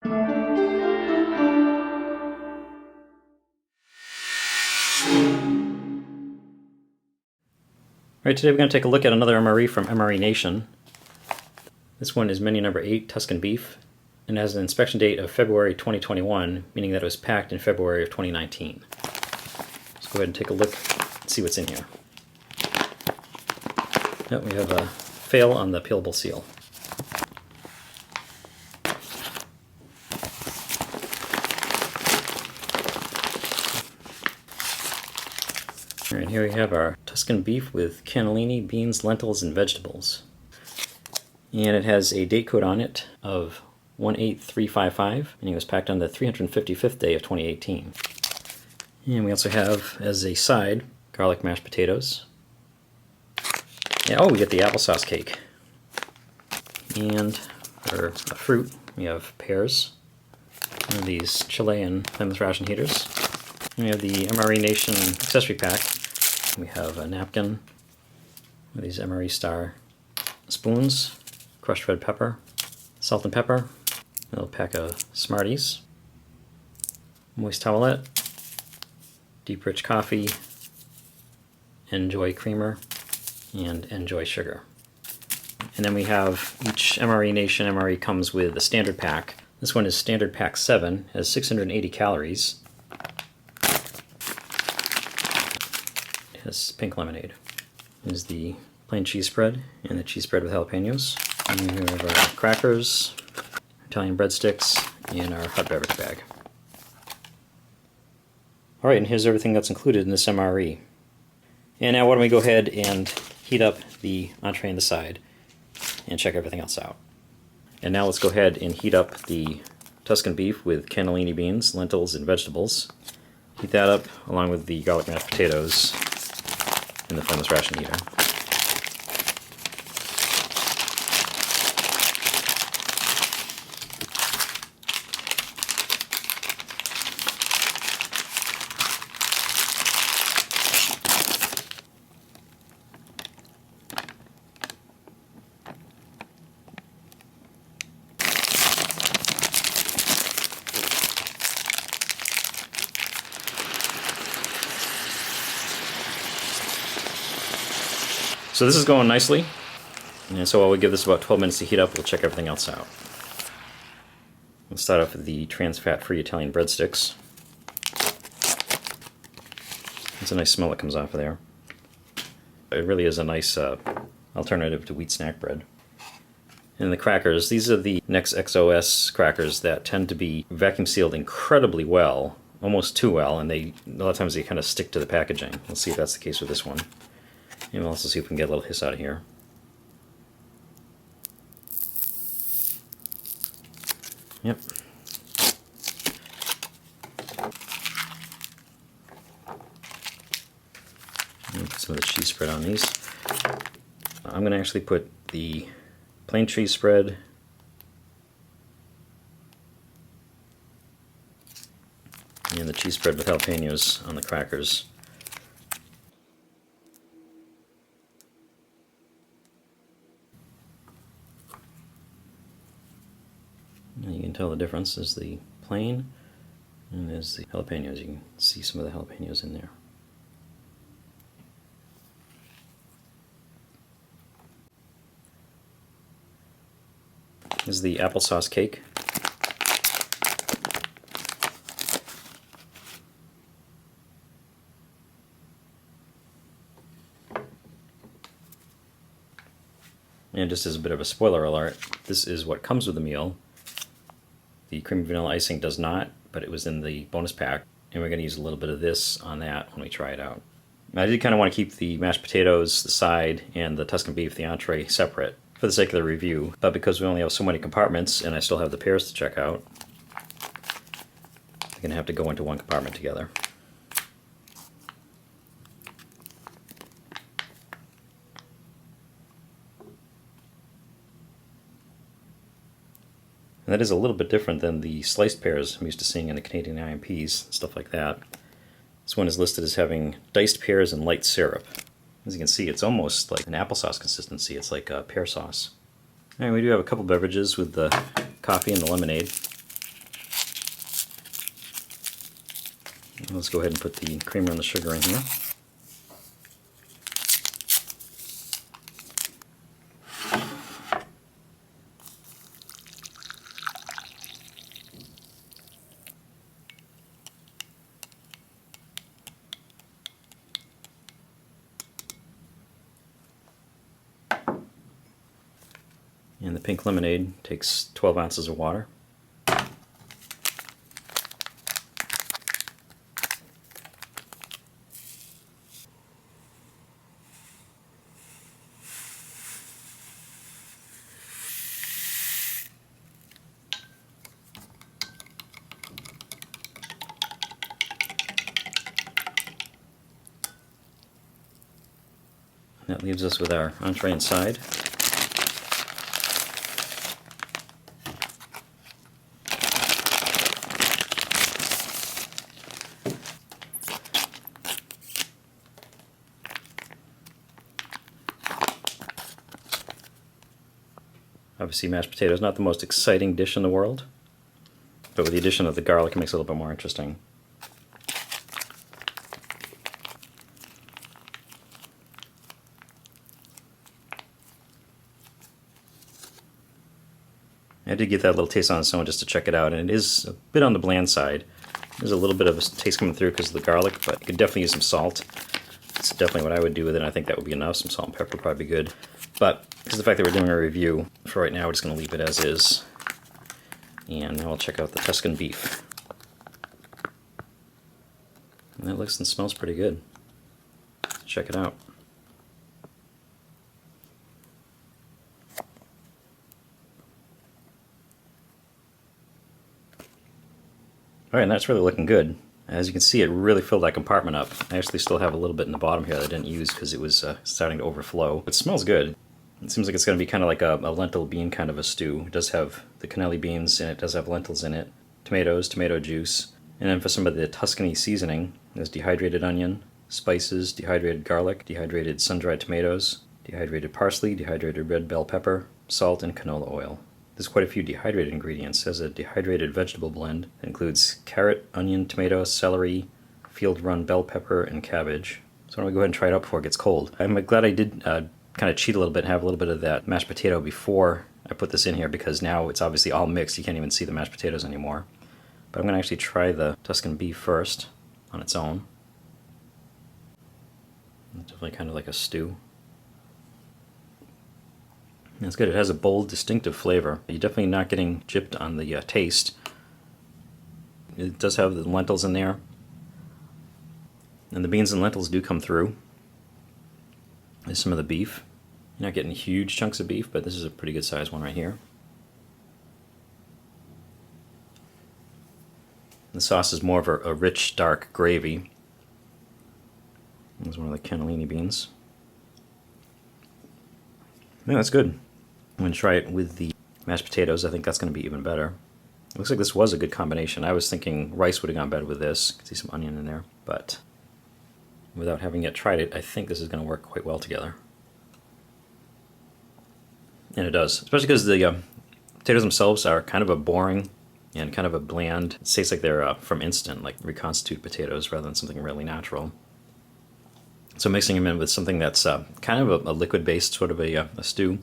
Alright, today we're going to take a look at another MRE from MRE Nation. This one is menu number 8, Tuscan beef, and has an inspection date of February 2021, meaning that it was packed in February of 2019. Let's go ahead and take a look and see what's in here. Yep, we have a fail on the peelable seal. Alright, here we have our Tuscan beef with cannellini, beans, lentils, and vegetables. And it has a date code on it of 18355, and it was packed on the 355th day of 2018. And we also have, as a side, garlic mashed potatoes. And, oh, we get the applesauce cake. And for a fruit, we have pears, and these Chilean Plymouth ration heaters. And we have the MRE Nation accessory pack. We have a napkin with these MRE Star spoons, crushed red pepper, salt and pepper, a little pack of Smarties, moist towelette, deep rich coffee, Enjoy creamer, and Enjoy sugar. And then we have each MRE Nation MRE comes with a standard pack. This one is standard pack 7, has 680 calories. Has pink lemonade. Is the plain cheese spread and the cheese spread with jalapenos. And we have our crackers, Italian breadsticks, and our hot beverage bag. Alright, and here's everything that's included in this MRE. And now why don't we go ahead and heat up the entree on the side and check everything else out. And now let's go ahead and heat up the Tuscan beef with cannellini beans, lentils, and vegetables. Heat that up along with the garlic mashed potatoes in the Plymouth ration heater. So this is going nicely, and so while we give this about 12 minutes to heat up, we'll check everything else out. We'll start off with the trans-fat-free Italian breadsticks. It's a nice smell that comes off of there. It really is a nice alternative to wheat snack bread. And the crackers, these are the Next XOS crackers that tend to be vacuum sealed incredibly well, almost too well, and a lot of times they kind of stick to the packaging. Let's see if that's the case with this one. And we'll also see if we can get a little hiss out of here. Yep. Put some of the cheese spread on these. I'm going to actually put the plain cheese spread and the cheese spread with jalapenos on the crackers. You can tell the difference is the plain and there's the jalapenos. You can see some of the jalapenos in there. This is the applesauce cake. And just as a bit of a spoiler alert, this is what comes with the meal. The creamy vanilla icing does not, but it was in the bonus pack, and we're going to use a little bit of this on that when we try it out. I did kind of want to keep the mashed potatoes, the side, and the Tuscan beef, the entree, separate for the sake of the review, but because we only have so many compartments and I still have the pears to check out, I'm going to have to go into one compartment together. And that is a little bit different than the sliced pears I'm used to seeing in the Canadian IMPs, stuff like that. This one is listed as having diced pears and light syrup. As you can see, it's almost like an applesauce consistency. It's like a pear sauce. And we do have a couple beverages with the coffee and the lemonade. Let's go ahead and put the creamer and the sugar in here. And the pink lemonade takes 12 ounces of water. That leaves us with our entree inside. Obviously mashed potatoes, not the most exciting dish in the world, but with the addition of the garlic it makes it a little bit more interesting. I did get that little taste on its own just to check it out, and it is a bit on the bland side. There's a little bit of a taste coming through because of the garlic, but you could definitely use some salt. That's definitely what I would do with it, and I think that would be enough. Some salt and pepper would probably be good. But because of the fact that we're doing a review, for right now we're just going to leave it as is. And now we'll check out the Tuscan beef. And that looks and smells pretty good. Let's check it out. Alright, and that's really looking good. As you can see, it really filled that compartment up. I actually still have a little bit in the bottom here that I didn't use because it was starting to overflow. It smells good. It seems like it's going to be kind of like a lentil bean kind of a stew. It does have the cannelli beans and it does have lentils in it. Tomatoes, tomato juice. And then for some of the Tuscany seasoning, there's dehydrated onion, spices, dehydrated garlic, dehydrated sun-dried tomatoes, dehydrated parsley, dehydrated red bell pepper, salt, and canola oil. There's quite a few dehydrated ingredients. There's a dehydrated vegetable blend that includes carrot, onion, tomato, celery, field-run bell pepper, and cabbage. So why don't we go ahead and try it out before it gets cold. I'm glad I did kind of cheat a little bit and have a little bit of that mashed potato before I put this in here, because now it's obviously all mixed. You can't even see the mashed potatoes anymore. But I'm going to actually try the Tuscan beef first on its own. It's definitely kind of like a stew. It's good. It has a bold, distinctive flavor. You're definitely not getting gypped on the taste. It does have the lentils in there. And the beans and lentils do come through. There's some of the beef. You're not getting huge chunks of beef, but this is a pretty good sized one right here. The sauce is more of a rich, dark gravy. There's one of the cannellini beans. Yeah, that's good. I'm going to try it with the mashed potatoes. I think that's going to be even better. It looks like this was a good combination. I was thinking rice would have gone better with this. You can see some onion in there. But without having yet tried it, I think this is going to work quite well together. And it does. Especially because the potatoes themselves are kind of a boring and kind of a bland. It tastes like they're from instant, like reconstituted potatoes rather than something really natural. So mixing them in with something that's kind of a liquid-based sort of a stew,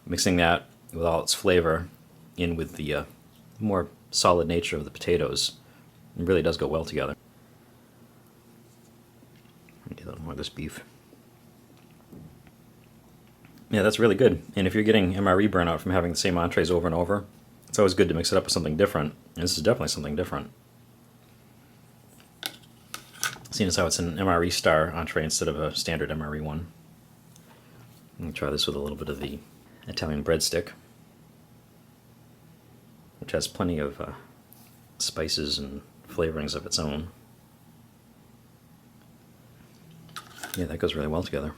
mixing that with all its flavor in with the more solid nature of the potatoes, it really does go well together. Get a little more of this beef. Yeah, that's really good. And if you're getting MRE burnout from having the same entrees over and over, it's always good to mix it up with something different. And this is definitely something different. Seeing as how it's an MRE star entree instead of a standard MRE one. I'm going to try this with a little bit of the Italian breadstick, which has plenty of spices and flavorings of its own. Yeah, that goes really well together.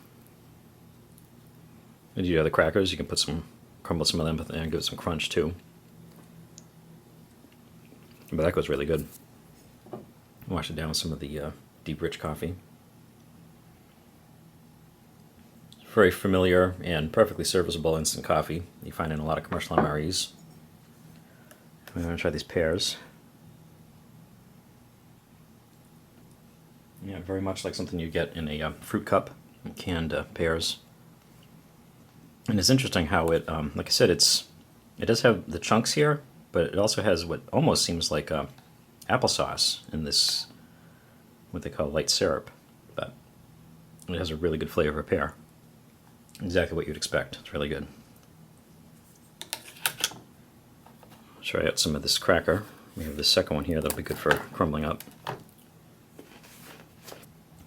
If you do the crackers, you can put crumble some of them and give it some crunch too. But that goes really good. Wash it down with some of the deep rich coffee. Very familiar and perfectly serviceable instant coffee you find in a lot of commercial MREs. I'm going to try these pears. very much like something you get in a fruit cup, canned pears. And it's interesting how it, like I said, it does have the chunks here, but it also has what almost seems like applesauce in this, what they call light syrup. But it has a really good flavor of pear. Exactly what you'd expect. It's really good. Try out some of this cracker. We have the second one here that'll be good for crumbling up.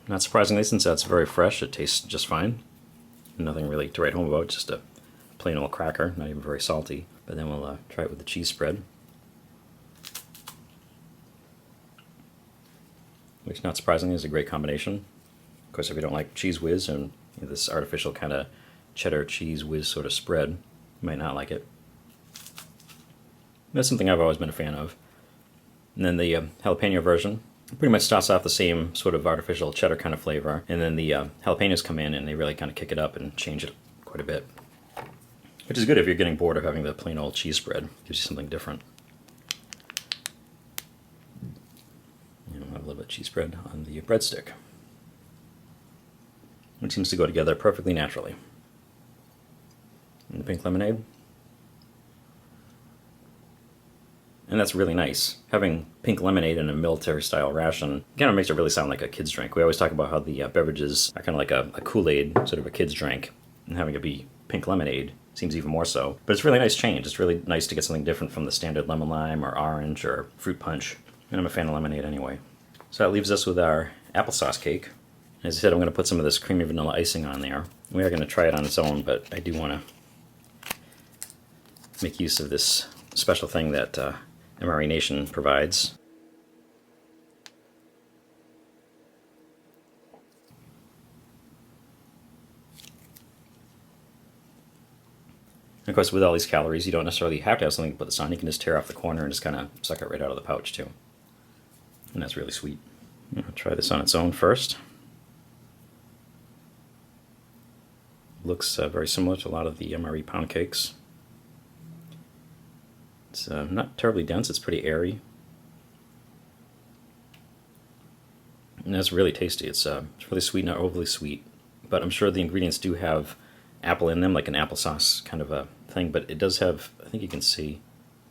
Not surprisingly, since that's very fresh, it tastes just fine. Nothing really to write home about, just a plain old cracker, not even very salty. But then we'll try it with the cheese spread, which not surprisingly is a great combination. Of course, if you don't like Cheese Whiz and this artificial kind of cheddar cheese whiz sort of spread, you might not like it. That's something I've always been a fan of. And then the jalapeno version pretty much starts off the same sort of artificial cheddar kind of flavor, and then the jalapenos come in and they really kind of kick it up and change it quite a bit. Which is good if you're getting bored of having the plain old cheese spread. Gives you something different. And we'll have a little bit of cheese spread on the breadstick, which seems to go together perfectly naturally. And the pink lemonade. And that's really nice. Having pink lemonade in a military-style ration kind of makes it really sound like a kid's drink. We always talk about how the beverages are kind of like a Kool-Aid, sort of a kid's drink, and having it be pink lemonade seems even more so. But it's a really nice change. It's really nice to get something different from the standard lemon lime or orange or fruit punch. And I'm a fan of lemonade anyway. So that leaves us with our applesauce cake. As I said, I'm going to put some of this creamy vanilla icing on there. We are going to try it on its own, but I do want to make use of this special thing that MRE Nation provides. And of course, with all these calories, you don't necessarily have to have something to put this on. You can just tear off the corner and just kind of suck it right out of the pouch too. And that's really sweet. I'll try this on its own first. Looks very similar to a lot of the MRE pound cakes. It's not terribly dense, it's pretty airy. And that's really tasty. It's really sweet, not overly sweet. But I'm sure the ingredients do have apple in them, like an applesauce kind of a thing. But it does have, I think you can see,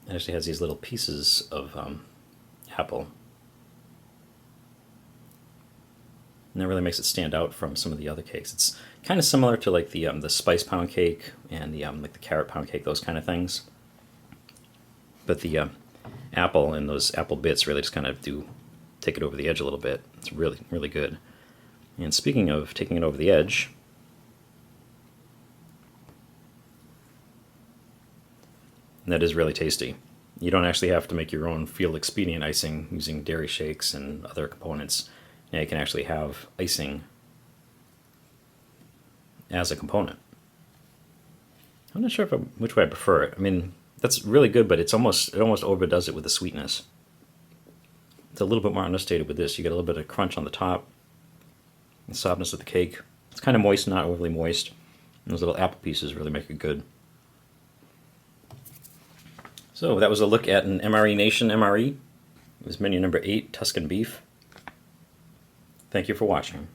it actually has these little pieces of apple. And that really makes it stand out from some of the other cakes. It's kind of similar to like the spice pound cake and the like the carrot pound cake, those kind of things. But the apple and those apple bits really just kind of do take it over the edge a little bit. It's really, really good. And speaking of taking it over the edge, that is really tasty. You don't actually have to make your own field expedient icing using dairy shakes and other components. Now you can actually have icing as a component. I'm not sure which way I prefer it. I mean, that's really good, but it almost overdoes it with the sweetness. It's a little bit more understated with this. You get a little bit of crunch on the top, the softness of the cake. It's kind of moist, not overly moist. And those little apple pieces really make it good. So that was a look at an MRE Nation MRE. It was menu number 8, Tuscan beef. Thank you for watching.